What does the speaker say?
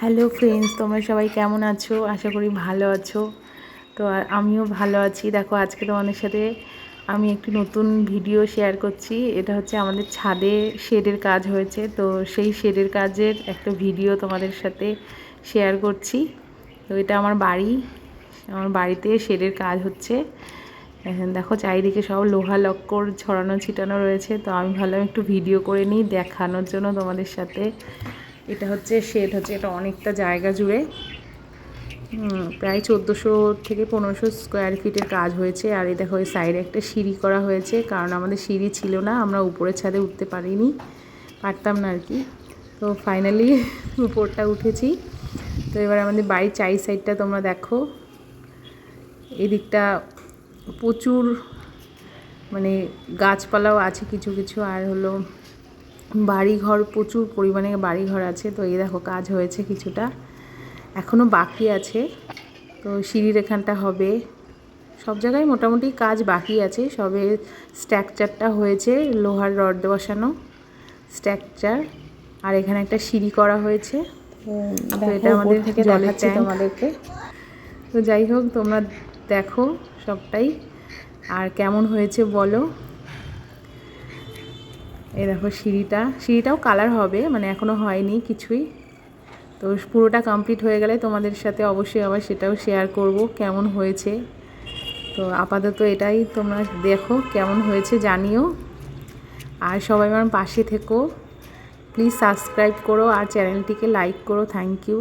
Hello friends, তোমরা সবাই কেমন আছো? আশা করি ভালো আছো। তো আমিও ভালো আছি। দেখো, আজকে তোমাদের সাথে আমি একটি নতুন ভিডিও শেয়ার করছি। এটা হচ্ছে আমাদের ছাদে শেডের কাজ হয়েছে, তো সেই শেডের কাজের একটা ভিডিও তোমাদের সাথে শেয়ার করছি। তো এটা আমার বাড়িতে শেডের কাজ হচ্ছে। দেখো, চারিদিকে সব লোহা লক্কর ছড়ানো ছিটানো রয়েছে। তো আমি ভাবলাম একটু ভিডিও করে নিই দেখানোর জন্য তোমাদের সাথে। এটা হচ্ছে শেড হচ্ছে, এটা অনেকটা জায়গা জুড়ে প্রায় 1400 থেকে 1500 স্কোয়ার ফিটের কাজ হয়েছে। আর এই দেখো, এই সাইডে একটা সিঁড়ি করা হয়েছে, কারণ আমাদের সিঁড়ি ছিল না, আমরা উপরের ছাদে উঠতে পারতাম না আর কি। তো ফাইনালি উপরটা উঠেছি। তো এবার আমাদের বাড়ির চারি সাইডটা তোমরা দেখো। এদিকটা প্রচুর মানে গাছপালাও আছে কিছু কিছু, আর হলো বাড়িঘর, প্রচুর পরিমাণে বাড়িঘর আছে। তো এই দেখো, কাজ হয়েছে কিছুটা, এখনও বাকি আছে। তো সিঁড়ির এখানটা হবে, সব জায়গায় মোটামুটি কাজ বাকি আছে। সবে স্ট্রাকচারটা হয়েছে, লোহার রড বসানো স্ট্রাকচার। আর এখানে একটা সিঁড়ি করা হয়েছে। তো এটা আমাদের থেকে দেখাচ্ছি তোমাদেরকে। তো যাই হোক, তোমরা দেখো সবটাই, আর কেমন হয়েছে বলো। এই দেখো, সিঁড়িটাও কালার হবে, মানে এখনও হয়নি কিছুই। তো পুরোটা কমপ্লিট হয়ে গেলে তোমাদের সাথে অবশ্যই আবার সেটাও শেয়ার করব কেমন হয়েছে। তো আপাতত এটাই, তোমরা দেখো কেমন হয়েছে জানিও। আর সবাই আমার পাশে থেকো, প্লিজ সাবস্ক্রাইব করো আর চ্যানেলটিকে লাইক করো। Thank you.